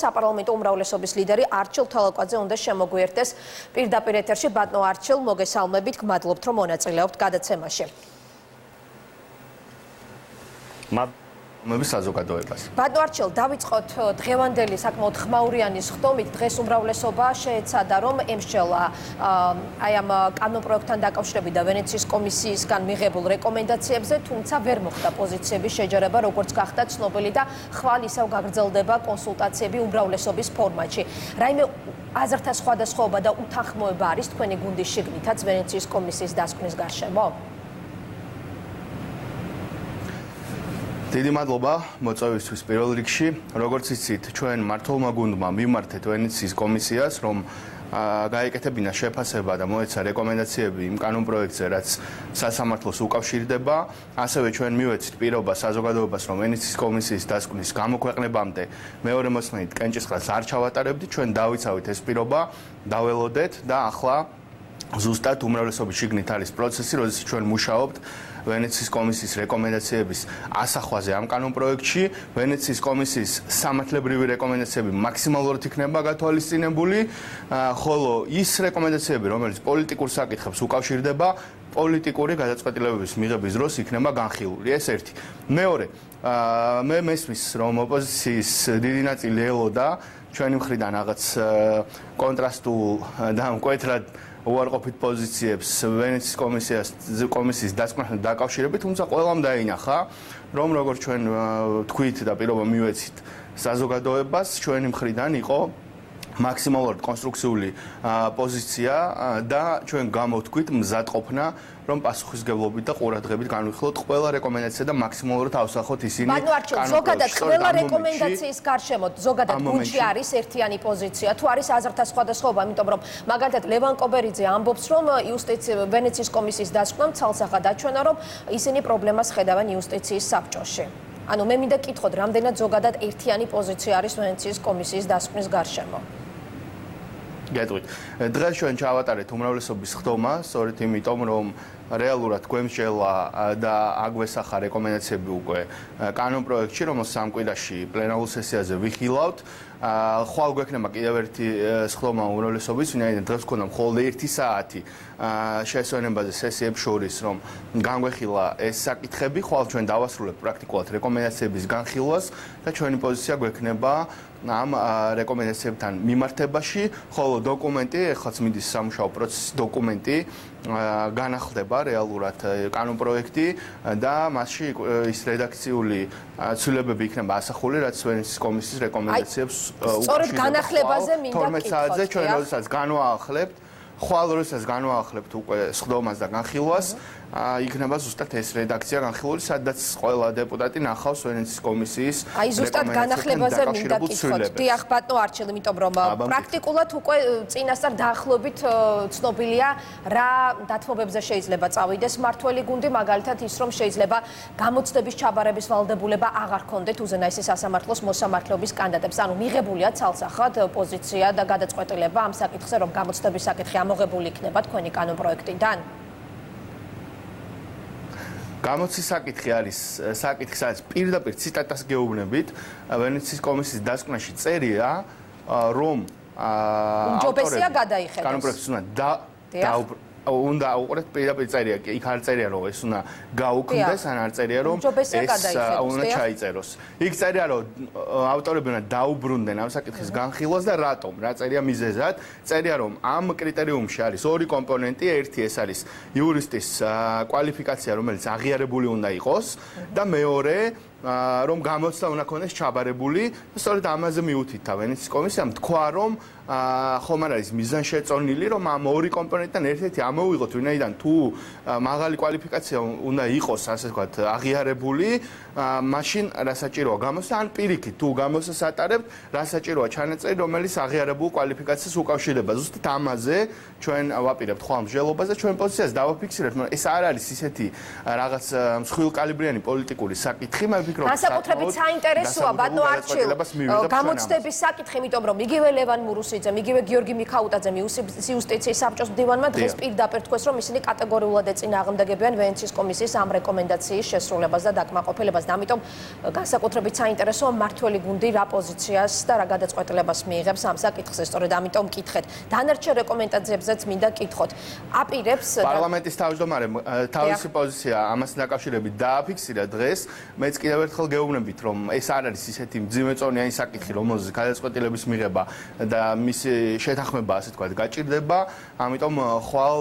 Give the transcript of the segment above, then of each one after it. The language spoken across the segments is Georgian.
საპარლამენტო უმრავლესობის ლიდერი არჩილ თალაკვაძე უნდა შემოგვიერთდეს პირდაპირ ეთერში. ბატონო არჩილ, მოგესალმებით, გმადლობთ რომ მონაწილეობთ გადაცემაში. საზოგადოებას. ბატონო არჩილ, დავიწყოთ დღევანდელი საკმაოდ ხმაურიანი სხდომით. დღეს უმრავლესობა შეეცადა რომ ემსჯელა აი ამ კანონპროექტთან დაკავშირებით და ვენეციის კომისიისგან მიღებულ რეკომენდაციებზე, თუმცა ვერ მოხდა პოზიციების შეჯერება, როგორც გახდა ცნობილი და ხვალ ისევ გაგრძელდება კონსულტაციები უმრავლესობის ფორმატში. რაიმე აზრთა სხვადასხვაობა და უთანხმოება არის თქვენი გუნდის შიგნითაც ვენეციის კომისიის დასკვნის გარშემო? დიდი მადლობა მოწვევისთვის პირველ რიგში. როგორც იცით, ჩვენ მმართველმა გუნდმა მიმართეთ ვენეციის კომისიას, რომ გაეკეთებინა შეფასება და მოეცა რეკომენდაციები იმ კანონპროექტზე, რაც სასამართლოს უკავშირდება. ასევე ჩვენ მივეცით პირობა საზოგადოებას, რომ ვენეციის კომისიის დასკვნის გამოქვეყნებამდე მეორე მოსმენით კენჭისყრას არ ჩავატარებდით. ჩვენ დავიცავით ეს პირობა, დაველოდეთ და ახლა ზუსტად უმრავლესობის შიგნით არის პროცესი, როდესაც ჩვენ მუშაობთ ვენეციის კომისიის რეკომენდაციების ასახვაზე ამ კანონპროექტში. ვენეციის კომისიის სამართლებრივი რეკომენდაციები მაქსიმალურად იქნება გათვალისწინებული, ხოლო ის რეკომენდაციები, რომელიც პოლიტიკურ საკითხებს უკავშირდება, პოლიტიკური გადაწყვეტილებების მიღების დროს იქნება განხილული. ეს ერთი. მეორე, მე მესმის, რომ ოპოზიციის დიდი ნაწილი ელოდა ჩვენი მხრიდან რაღაც კონტრასტულ და მკვეთრად უარყოფით პოზიციებს ვენეციის კომისიის დასკვნასთან დაკავშირებით, თუმცა ყველამ დაინახა, რომ როგორც ჩვენ თქვით და პირობა მივეცით საზოგადოებას, ჩვენი მხრიდან იყო მაქსიმალურად კონსტრუქციული პოზიცია და ჩვენ გამოვთქვით მზადყოფნა, რომ პასუხისმგებლობით და ყურადღებით განვიხილოთ ყველა რეკომენდაცია და მაქსიმალურად ავსახოთ ისინი. ბატონო არჩილ, ზოგადად ყველა რეკომენდაციის გარშემო ზოგადად გუნდში არის ერთიანი პოზიცია. თუ არის აზრთა სხვადასხვაობა, იმიტომ რომ მაგალითად ლევან კობერიძე ამბობს, რომ ვენეციის კომისიის დასკვნამ ცალსახად აჩვენა, რომ ისინი პრობლემას ხედავენ იუსტიციის საბჭოში. ანუ მე მინდა კითხოთ, რამდენად ზოგადად ერთიანი პოზიცია არის ვენეციის კომისიის დასკვნის გარშემო. გეტყვით. დღეს ჩვენ ჩავატარეთ უმრავლესობის სხდომა, სწორედ იმიტომ, რომ რეალურად გვემსჯელა და აგვესახა რეკომენდაციები უკვე კანონპროექტში, რომელსაც ამ კვირაში პლენარულ სესიაზე ვიხილავთ. ხვალ გვექნება კიდევ ერთი სხდომა უმრავლესობის, ვინაიდან დღეს გვქონდა მხოლოდ 1 საათი შესვენებაზე სესიებს შორის, რომ განგვეხილა ეს საკითხები. ხვალ ჩვენ დავასრულებთ პრაქტიკულად რეკომენდაციების განხილვას და ჩვენი პოზიცია გვექნება ამ რეკომენდაციებთან მიმართებაში, ხოლო დოკუმენტი, ეხლაც მიდის სამუშაო პროცესის დოკუმენტი, განახლდება რეალურად კანონპროექტი და მასში ის რედაქციული ცვლილებები იქნება ასახული, რაც ვენეციის კომისიის რეკომენდაციებს სწორედ განახლებაზე მინდა კითხოთ. 12 საათზე ჩვენ როდესაც განვაახლებთ, ხვალ როდესაც განვაახლებთ უკვე სხდომას და განხილვას, იქნება ზუსტად ეს რედაქცია განხილული, სადაც ყველა დეპუტატი ნახავს ვენეციის კომისიის აი ზუსტად განახლებაზე მინდა კითხოთ. დიახ, ბატონო არჩილ, იმიტომ რომ პრაქტიკულად უკვე წინასწარ დაახლოებით ცნობილია რა დათმობებზე შეიძლება წავიდეს მმართველი გუნდი, მაგალითად ის რომ შეიძლება გამოცდების ჩაბარების ვალდებულება აღარ ქონდეთ უზენაესი სასამართლოს მოსამართლეობის კანდიდატებს. ანუ მიღებულია ცალსახად პოზიცია და გადაწყვეტილება ამ საკითხზე, რომ გამოცდების საკითხი ამოღებული იქნება თქვენი კანონპროექტიდან. გამოცდის საკითხი არის საკითხი, სადაც პირდაპირ ციტატას გეუბნებით ვენეციის კომისიის დასკვნაში წერია, რომ უმჯობესია გადაიხედოს. კანონპროექტს უნდა უყურეთ პირდაპირ წერია, იქ არ წერია, რომ ეს უნდა გაუქმდეს, ან არ წერია, რომ ეს უნდა ჩაიწეროს. იქ წერია, რომ ავტორები უნდა დაუბრუნდნენ ამ საკითხის განხილვას და რატომ, რა წერია მიზეზად. წერია, რომ ამ კრიტერიუმში არის ორი კომპონენტი, ერთი ეს არის იურისტის კვალიფიკაცია, რომელიც აღიარებული უნდა იყოს და მეორე რომ გამოცდა უნდა ქონდეს ჩაბარებული. სწორედ ამაზე მიუთითა ვენეციის კომისიამ, თქვა, რომ ხომ არ არის მიზანშეწონილი, რომ ამ ორი კომპონენტიდან ერთ-ერთი ამოვიღოთ, ვინაიდან თუ მაღალი კვალიფიკაცია უნდა იყოს, ასე ვთქვათ, აღიარებული, მაშინ რა საჭიროა გამოცდა, ან პირიქით, თუ გამოცდას ატარებთ, რა საჭიროა ჩანაწერი, რომელიც აღიარებულ კვალიფიკაციას უკავშირდება. ზუსტად ამაზე ჩვენ ვაპირებთ ხვალ მსჯელობას და ჩვენ პოზიციას დავაფიქსირებთ, მაგრამ ეს არ არის ისეთი რაღაც მსხვილკალიბრიანი პოლიტიკური საკითხი, მაგრამ განსაკუთრებით საინტერესოა ბატონო არჩილ გამოცდების საკითხი, იმიტომ რომ იგივე ლევან მურუსიძემ, იგივე გიორგი მიქაუტაძემ იუსტიციის საბჭოს მდივანმა დღეს პირდაპირ თქვეს, რომ ისინი კატეგორიულად ეწინააღმდეგებიან ვენეციის კომისიის ამ რეკომენდაციის შესრულებას და დაკმაყოფილებას. და ამიტომ განსაკუთრებით საინტერესოა მართველი გუნდი რა პოზიციას და რა გადაწყვეტილებას მიიღებს ამ საკითხზე. სწორედ ამიტომ მკითხეთ. დანარჩენ რეკომენდაციებზეც მინდა კითხოთ. აპირებს პარლამენტის თავმჯდომარემ თავისი პოზიცია ამასთან დაკავშირებით დააფიქსირა დღეს. მეც კიდევ ერთხელ გეუბნებით, რომ ეს არ არის ისეთი მძიმეწონიანი საკითხი, რომელზეც გადაწყვეტილების მიღება და მისი შეთანხმება, ასე თქვა, გაჭირდება. ამიტომ ხვალ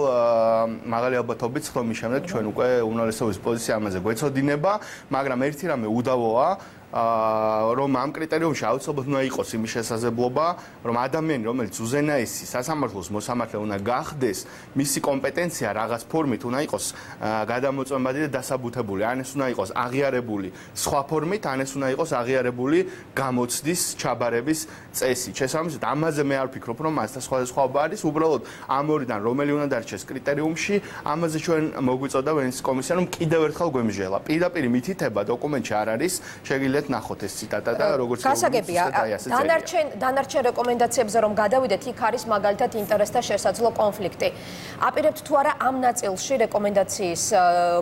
მაღალი ალბათობით ხომის შემდეგ ჩვენ უკვე უმრავლესობის პოზიცია ამაზე გვეცოდინება, მაგრამ ერთი რამე უდავოა, რომ ამ კრიტერიუმში აუცილებლად უნდა იყოს იმის შესაძლებლობა, რომ ადამიანი, რომელიც უზენაესი სასამართლოს მოსამართლე უნდა გახდეს, მისი კომპეტენცია რაღაც ფორმით უნდა იყოს გადამოწმებადი და დასაბუთებული. ან ეს უნდა იყოს აღიარებული სხვა ფორმით, ან ეს უნდა იყოს აღიარებული გამოცდის ჩაბარების წესით. შესაბამისად, ამაზე მე არ ვფიქრობ, რომ მასთან სხვადასხვაობა არის. უბრალოდ ამ ორიდან რომელი უნდა დარჩეს კრიტერიუმში, ამაზე ჩვენ მოგვიწოდა ვენეციის კომისია, რომ კიდევ ერთხელ გვემჟღელა. პირდაპირ მითითება დოკუმენტში არ არის, შეგიძლიათ ნახოთ ეს ციტატა და როგორც გასაგებია, დანარჩენ რეკომენდაციებზე რომ გადავიდეთ, იქ არის მაგალითად ინტერესთა შესაძლო კონფლიქტი. აპირებთ თუ არა ამ ნაწილში რეკომენდაციის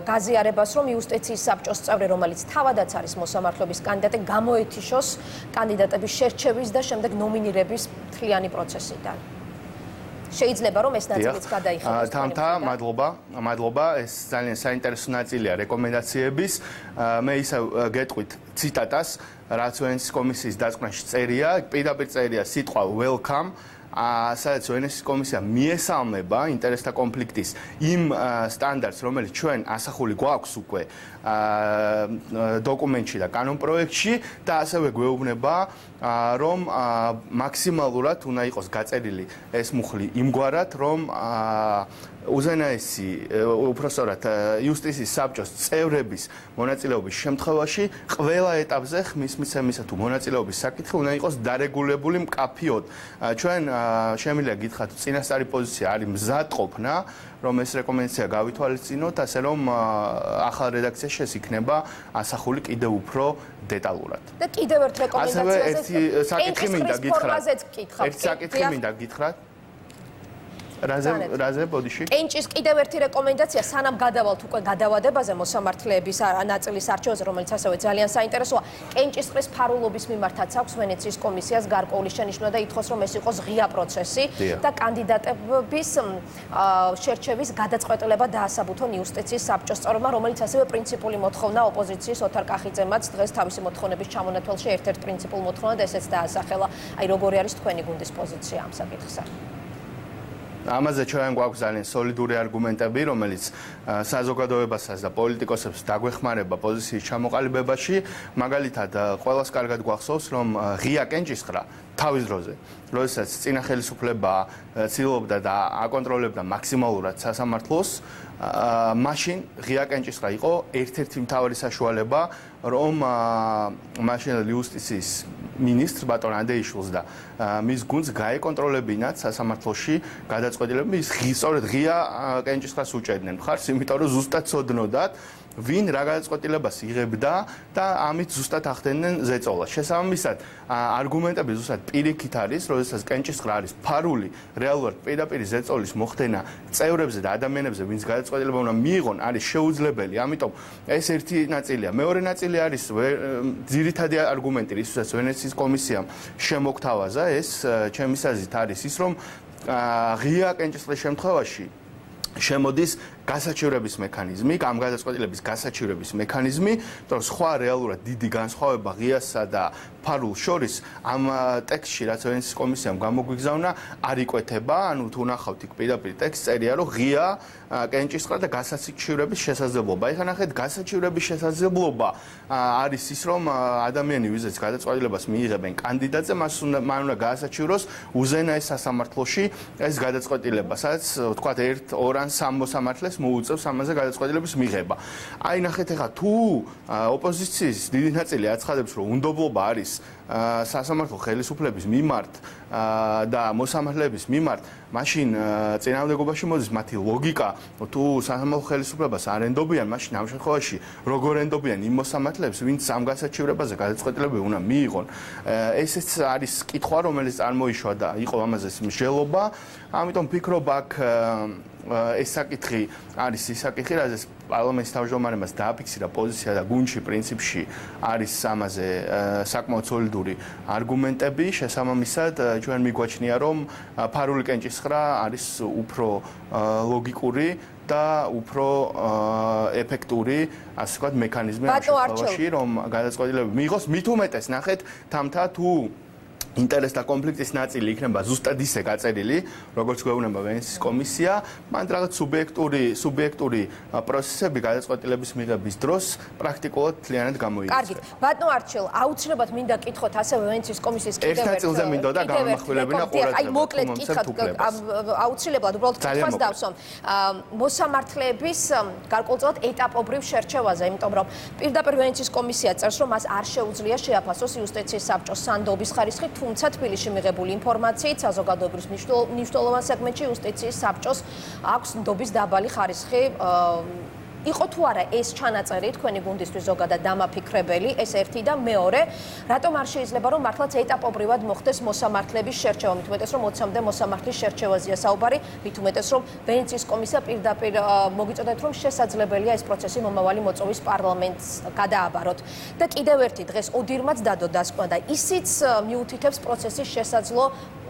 გაზიარებას, რომ იუსტიციის საბჭოს წევრი, რომელიც თავადაც არის მოსამართლეობის კანდიდატი, გამოეთიშოს კანდიდატების შერჩევის და შემდეგ ნომინირების მთლიანი პროცესიდან. შეიძლება რომ ეს ნაწილიც გადაიხადოს. თამთა, მადლობა. ეს ძალიან საინტერესო ნაწილია რეკომენდაციების. მე ისევ გეტყვით ციტატას, რაც ვენეციის კომისიის დასკვნაში წერია, პირდაპირ წერია სიტყვა welcome. სადაც ვენეციის კომისია მიესალმება ინტერესთა კონფლიქტის იმ სტანდარტს, რომელიც ჩვენ ასახული გვაქვს უკვე დოკუმენტში და კანონპროექტში და ასევე გვეუბნება, რომ მაქსიმალურად უნდა იყოს გაწერილი ეს მუხლი იმგვარად, რომ უზენაესი უпростоრად იუსტიციის საბჭოს წევრების მონაწილეობის შემთხვევაში ყველა ეტაპზე ხმის მიცემისა თუ მონაწილეობის საკითხი უნდა იყოს დარეგულირებული მკაფიოდ. ჩვენ შემიძლია გითხრათ, წინასწარი პოზიცია არის მზადყოფნა, რომ ეს რეკომენდაცია გავითვალისწინოთ, ასე რომ ახალ რედაქციაში ეს იქნება ასახული კიდევ უფრო დეტალურად. და კიდევ ერთ რეკომენდაციაზე ერთი საკითხი მინდა გითხრათ. რაზე ბოდიში? კენჭის კიდევ ერთი რეკომენდაცია, სანამ გადავალთ უკვე გადავადებაზე მოსამართლეების ნაწილის არჩევაზე, რომელიც ასევე ძალიან საინტერესოა. კენჭისყრის ფარულობის მიმართაც აქვს ვენეციის კომისიას გარკვეული შენიშვნა და ითხოვს, რომ ეს იყოს ღია პროცესი და კანდიდატების შერჩევის გადაწყვეტილება დაასაბუთონ იუსტიციის საბჭოს წევრებმა, რომელიც ასევე პრინციპული მოთხოვნა ოპოზიციის ოთარ კახიძემაც დღეს თავისი მოთხოვნების ჩამონათვალში ერთ-ერთ პრინციპულ მოთხოვნად ესეც დაასახელა. აი როგორი არის თქვენი გუნდის პოზიცია ამ საკითხზე? ამაზე ჩვენ გვაქვს ძალიან სოლიდური არგუმენტები, რომელიც საზოგადოებასაც და პოლიტიკოსებს დაგვეხმარება პოზიციის ჩამოყალიბებაში. მაგალითად, ყველას კარგად გვახსოვს, რომ ღია კენჭისყრა თავის დროზე, როდესაც წინა ხელისუფლება ცდილობდა და აკონტროლებდა მაქსიმალურად სასამართლოს, მაშინ ღია კენჭისყრა იყო ერთ-ერთი მთავარი საშუალება, რომ მაშინდელი იუსტიციის მინისტრ ბატონ ანდეიშვილს და მის გუნდს გაეკონტროლებინათ სასამართლოში გადაწყვეტილები, ის სწორედ ღია კენჭისყრას უჭერდნენ მხარს, იმიტომ რომ ზუსტად ცოდნოდათ ვინ რა გადაწყვეტილებას იღებდა და ამით ზუსტად ახდენენ ზეწოლას. შესაბამისად, არგუმენტები ზუსტად პირიქით არის, როდესაც კენჭისყრა არის ფარული, რეალურად პირდაპირ ზეწოლის მოხდენა წევრებზე და ადამიანებზე, ვინც გადაწყვეტილება უნდა მიიღონ, არის შეუძლებელი. ამიტომ ეს ერთი ნაწილია. მეორე ნაწილი არის ძირითადი არგუმენტი, რისთვისაც ვენეციის კომისიამ შემოგთავაზა, ეს ჩემი აზრით არის ის, რომ ღია კენჭისყრის შემთხვევაში შემოდის გასაჩივრების მექანიზმი, ამ გადაწყვეტილების გასაჩივრების მექანიზმი, რომ სხვა რეალურად დიდი განსხვავება ღიასა და ფარულს შორის ამ ტექსტში, რაც ვენეციის კომისიამ გამოგვიგზავნა, არ იკვეთება, ანუ თუ ნახავთ იქ პირდაპირ ტექსტს წერია, რომ ღია კენჭისყრა და გასაჩივრების შესაძლებლობა. ეხლა ნახეთ, გასაჩივრების შესაძლებლობა არის ის, რომ ადამიანი, ვიზეც გადაწყვეტილებას მიიღებენ კანდიდატზე, მან უნდა გაასაჩივროს უზენაეს სასამართლოში ეს გადაწყვეტილება, სადაც თქვათ 1-2 ან 3 მოსამართლეს მოუწევს ამაზე გადაწყვეტილების მიღება. აი ნახეთ, ეხლა თუ ოპოზიციის დიდი ნაწილი აცხადებს, რომ უნდობლობა არის სასამართლო ხელისუფლების მიმართ და მოსამართლეების მიმართ, მაშინ წინააღმდეგობაში მოდის მათი ლოგიკა, თუ სასამართლო ხელისუფლებას არ ენდობიან, მაშინ ამ შემთხვევაში როგორ ენდობიან იმ მოსამართლეებს, ვინც ამ გასაჩივრებაზე გადაწყვეტილებები უნდა მიიღონ. ესეც არის კითხვა, რომელიც წარმოიშვა და იყო ამაზე მსჯელობა. ამიტომ ვფიქრობ, აქ ეს საკითხი არის ის საკითხი, რაზეც პარლამენტის თავმჯდომარემას დააფიქსირა პოზიცია და გუნდში პრინციპში არის ამაზე საკმაოდ სოლიდური არგუმენტები. შესაბამისად, ჩვენ მიგვაჩნია, რომ ფარული კენჭისხრა არის უფრო ლოგიკური და უფრო ეფექტური, ასე ვთქვათ, მექანიზმი ამ შემთხვევაში, რომ გადაწყვეტილებები მიიღოს. მით უმეტეს, ნახეთ, თამთა თუ ინტერესთა კონფლიქტის ნაწილი იქნება ზუსტად ისე გაწერილი, როგორც გვეუბნება ვენეციის კომისია, მან რაღაც სუბიექტური პროცესები გადაწყვეტილების მიღების დროს პრაქტიკულად მთლიანად გამოიწვია. კარგით, ბატონო არჩილ, აუცილებლად მინდა კითხოთ ასევე ვენეციის კომისიის ერთ ნაწილზე მინდოდა გამახვილებინა ყურადღება. აი მოკლედ კითხოთ, აუცილებლად უბრალოდ კითხვას დავსვამ. მოსამართლეების გარკვეულწილად ეტაპობრივ შერჩევაზე, იმიტომ რომ პირდაპირ ვენეციის კომისია წერს, რომ მას არ შეუძლია შეაფასოს იუსტიციის საბჭოს სანდობის ხარისხი, თუმცა თბილისში მიღებული ინფორმაციით საზოგადოებრივ მნიშვნელოვან სეგმენტში იუსტიციის საბჭოს აქვს ნდობის დაბალი ხარისხი. იყო თუ არა ეს ჩანაწერი თქვენი გუნდისთვის ზოგადად დამაფიქრებელი, ეს ერთი და მეორე, რატომ არ შეიძლება რომ მართლაც ეტაპობრივად მოხდეს მოსამართლეების შერჩევა, მით უმეტეს რომ 20-მდე მოსამართლის შერჩევაზეა საუბარი, მით უმეტეს რომ ვენეციის კომისია პირდაპირ მოგიწოდეთ რომ შესაძლებელია ეს პროცესი მომავალი მოწვევის პარლამენტს გადააბაროთ. და კიდევ ერთი დღეს ოდირმაც დადო დასკვნა და ისიც მიუთითებს პროცესის შესაძლო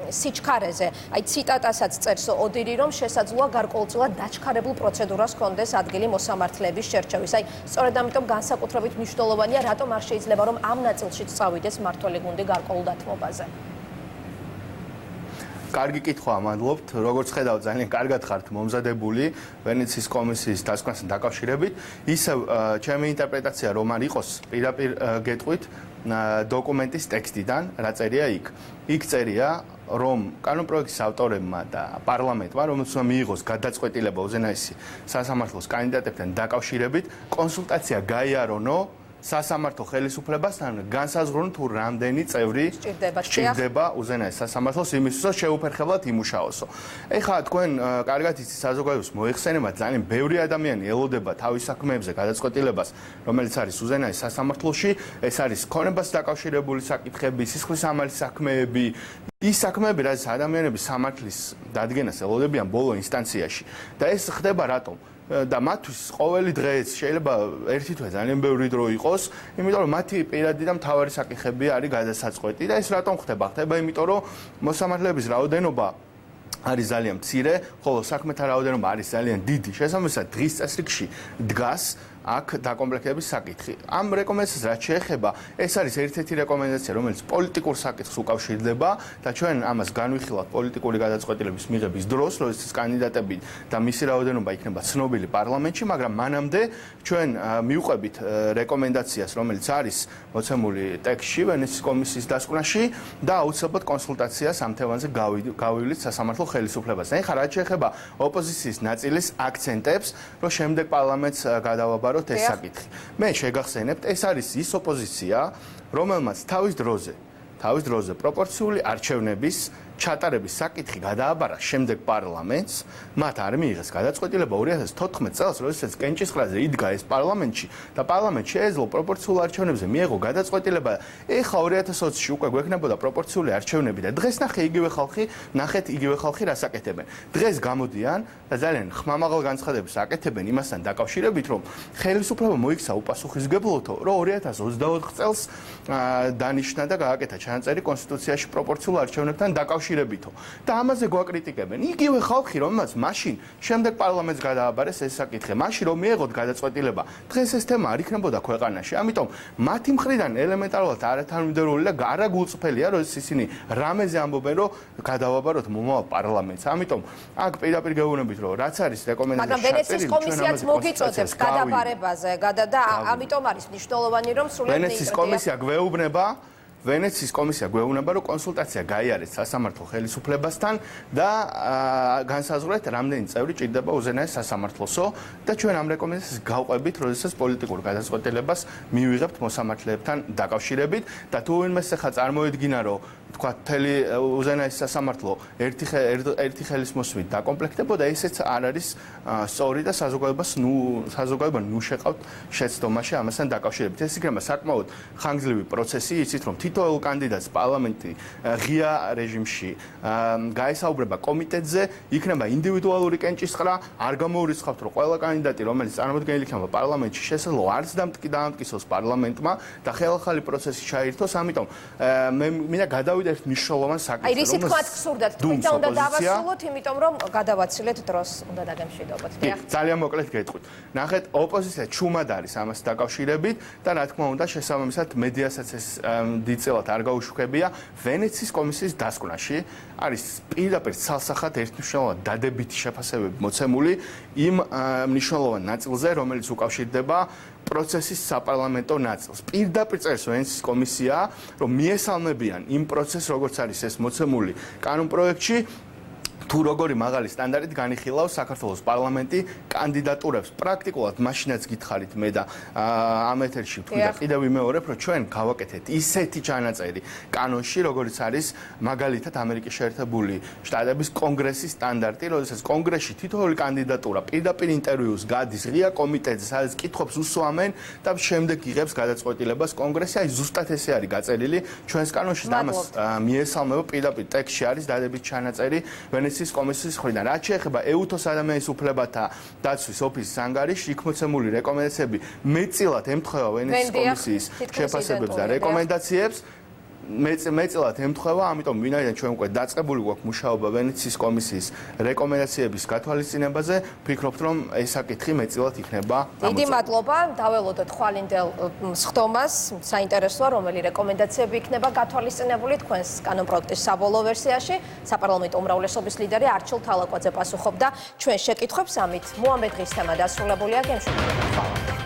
სიჩქარეზე. აი ციტატასაც წერს ოდირი, რომ შესაძლოა გარკვეულწილად დაჩქარებულ პროცედურას ჰქონდეს ადგილი მოსამართლეების შერჩევის. აი სწორედ ამიტომ განსაკუთრებით მნიშვნელოვანია, რატომ არ შეიძლება რომ ამ ნაწილშიც წავიდეს მმართველი გუნდი გარკვეულ დათმობაზე. კარგი კითხვაა, მადლობთ. როგორც ხედავთ, ძალიან კარგად ხართ მომზადებული ვენეციის კომისიის დასკვნასთან დაკავშირებით. ისევ ჩემი ინტერპრეტაცია რომ არ იყოს პირდაპირ გეტყვით დოკუმენტის ტექსტიდან, რა წერია იქ. იქ წერია, რომ კანონპროექტის ავტორებმა და პარლამენტმა, რომელიც უნდა მიიღოს გადაწყვეტილება უზენაესი სასამართლოს კანდიდატებთან დაკავშირებით, კონსულტაცია გაიარონო სასამართლო ხელისუფლებასთან განსაზღვრონ თუ რამდენი წევრი სჭირდება უზენაეს სასამართლოს იმისთვის, რომ შეუფერხებლად იმუშაოსო. ეხლა თქვენ კარგად იცით საზოგადოებას მოიხსენება, ძალიან ბევრი ადამიანი ელოდება თავის საქმეებზე გადაწყვეტილებას, რომელიც არის უზენაეს სასამართლოში, ეს არის ქონებას დაკავშირებული საკითხები, სისხლის სამართლის საქმეები, ის საქმეები, რაც ადამიანები სამართლის დადგენას ელოდებიან ბოლო ინსტანციაში. და ეს ხდება რატომ? და მათთვის ყოველი დღეც შეიძლება ერთი თვე ძალიან ბევრი დრო იყოს, იმიტომ რომ მათი პირადი და მთავარი საკითხები არის გადასაწყვეტი და ეს რატომ ხდება? ხდება იმიტომ რომ მოსამართლეების რაოდენობა არის ძალიან მცირე, ხოლო საქმეთა რაოდენობა არის ძალიან დიდი. შესაბამისად, დღის წესრიგში დგას აქ დაკომპლექტების საკითხი. ამ რეკომენდაციას რაც შეეხება, ეს არის ერთ-ერთი რეკომენდაცია, რომელიც პოლიტიკურ საკითხს უკავშირდება და ჩვენ ამას განვიხილავთ პოლიტიკური გადაწყვეტილების მიღების დროს, როდესაც კანდიდატები და მისი რაოდენობა იქნება ცნობილი პარლამენტში, მაგრამ მანამდე ჩვენ მივყვებით რეკომენდაციას, რომელიც არის მოცემული ტექსტში ვენეციის კომისიის დასკვნაში და აუცილებლად კონსულტაციას ამ თემაზე გავივლით სასამართლო ხელისუფლებასთან. ეხლა რაც შეეხება ოპოზიციის ნაწილის აქცენტებს, რომ შემდეგ პარლამენტს გადავაბაროთ ეს საკითხი. მე შეგახსენებთ, ეს არის ის ოპოზიცია, რომელმაც თავის დროზე პროპორციული არჩევნების ჩატარების საკითხი გადააბარა შემდეგ პარლამენტს, მათ არ მიიღეს გადაწყვეტილება 2014 წელს, როდესაც კენჭისყრაზე იდგა ეს პარლამენტში და პარლამენტს შეეძლო პროპორციულ არჩევნებზე მიეღო გადაწყვეტილება. ეხლა 2020-ში უკვე გვექნებოდა პროპორციული არჩევნები და დღეს ნახეთ იგივე ხალხი რას აკეთებენ. დღეს გამოდიან და ძალიან ხმამაღალ განცხადებას აკეთებენ იმასთან დაკავშირებით, რომ ხელისუფლება მოიქცა უპასუხისმგებლოთო, რომ 2024 წელს დანიშნა და გააკეთა ჩანაწერი კონსტიტუციაში პროპორციულ არჩევნებთან დაკავშირებითო. და ამაზე გვაკრიტიკებენ. იგივე ხალხი, რომელმაც მაშინ შემდეგ პარლამენტს გადააბარეს ეს საკითხი, მაშინ რომ მიეღოთ გადაწყვეტილება, დღეს ეს თემა არ იქნებოდა ქვეყანაში. ამიტომ მათი მხრიდან ელემენტარულად არათანმიმდევრული და არაგულწრფელია, რომ ისინი რამეზე ამბობენ, რომ გადავაბაროთ მომავალ პარლამენტს. ამიტომ აქ პირდაპირ გეუბნებით, რომ რაც არის რეკომენდაცია, მაგრამ ვენეციის კომისიაც მოგიწოდებს გადაბარებაზე, და ამიტომ არის მნიშვნელოვანი, რომ სრულიად ვენეციის კომისია გვეუბნება ვენეციის კომისია გვეუბნება, რომ კონსულტაცია გაიარეთ სასამართლო ხელისუფლებასთან და განსაზღვრეთ, რამდენი წევრი ჭირდება უზენაეს სასამართლოსო და ჩვენ ამ რეკომენდაციას გავყვებით, როდესაც პოლიტიკურ გადაწყვეტილებას მივიღებთ მოსამართლეებთან დაკავშირებით და თუ ვინმეს ახლა წარმოედგინა, რომ თქვა მთელი უზენაეს სასამართლო ერთი ხელის მოსვლით დაკომპლექტებოდა, ესეც არ არის სწორი და საზოგადოება ნუ შეყავთ შეცდომაში ამასთან დაკავშირებით. ეს იქნება საკმაოდ ხანგრძლივი პროცესი, იცით რომ თითოეულ კანდიდატს პარლამენტი ღია რეჟიმში გაესაუბრება კომიტეტზე, იქნება ინდივიდუალური კენჭისყრა, არ გამოურიცხავთ რომ ყველა კანდიდატი, რომელიც წარმოდგენილი იქნება პარლამენტში, შესაძლოა არც დამტკიცოს პარლამენტმა და ხელახალი პროცესი ჩაირთოს, ამიტომ მე მინდა გადავიდე ერთ მნიშვნელოვან საკითხზე, აი, რისი თქვაც გსურდათ, თვითონ უნდა დავასრულოთ, იმიტომ რომ გადავაცილეთ დროს, უნდა დაგემშვიდობოთ. ძალიან მოკლედ გეტყვით. ნახეთ, ოპოზიცია ჩუმად არის ამას დაკავშირებით და რა თქმა უნდა, შესაბამისად მედიასაც ეს დიდწილად არ გაუშვებია. ვენეციის კომისიის დასკვნაში არის პირდაპირ ცალსახად ერთმნიშვნელოვანი დადებითი შეფასებები მოცემული იმ მნიშვნელოვან ნაწილზე, რომელიც უკავშირდება პროცესის საპარლამენტო ნაწილს. პირდაპირ წერს ვენეციის კომისია, რომ მიესალმებიან იმ პროცესს, როგორც არის ეს მოცემული კანონპროექტში, თუ როგორი მაღალი სტანდარტით განიხილავს საქართველოს პარლამენტი კანდიდატურებს. პრაქტიკულად მაშინაც გითხარით მე და ამ ეთერში ვთქვი და კიდევ ვიმეორებ, რომ ჩვენ გავაკეთეთ ისეთი ჩანაწერი კანონში, როგორც არის მაგალითად ამერიკის შეერთებული შტატების კონგრესის სტანდარტი, როდესაც კონგრესში თითოეული კანდიდატურა პირდაპირ ინტერვიუს გადის ღია კომიტეტზე, სადაც კითხვებს უსვამენ და შემდეგ იღებს გადაწყვეტილებას კონგრესი. აი ზუსტად ესე არის გაწერილი ჩვენს კანონში და ამას მიესალმება პირდაპირ ტექსტში არის დადებით ჩანაწერი ვენეციის კომისიის მხრიდან. რაც შეეხება ეუთოს ადამიანის უფლებათა დაცვის ოფისის ანგარიშში, იქ მოცემული რეკომენდაციები მეტწილად ემთხვევა ვენეციის კომისიის შეფასებებს და რეკომენდაციებს. მეტწილად ემთხვევა, ამიტომ ვინაიდან ჩვენ უკვე დაწყებული გვაქვს მუშაობა ვენეციის კომისიის რეკომენდაციების გათვალისწინებაზე, ვფიქრობთ, რომ ეს საკითხი მეტწილად იქნება გამოწვეული. დიდი მადლობა, დაველოდოთ ხვალინდელ სხდომას, საინტერესოა, რომელი რეკომენდაციები იქნება გათვალისწინებული თქვენს კანონპროექტის საბოლოო ვერსიაში. საპარლამენტო უმრავლესობის ლიდერი არჩილ თალაკვაძე პასუხობდა ჩვენ შეკითხვებს, ამით მოამბე დღის თემა დასრულებულია. გემშვიდობებით.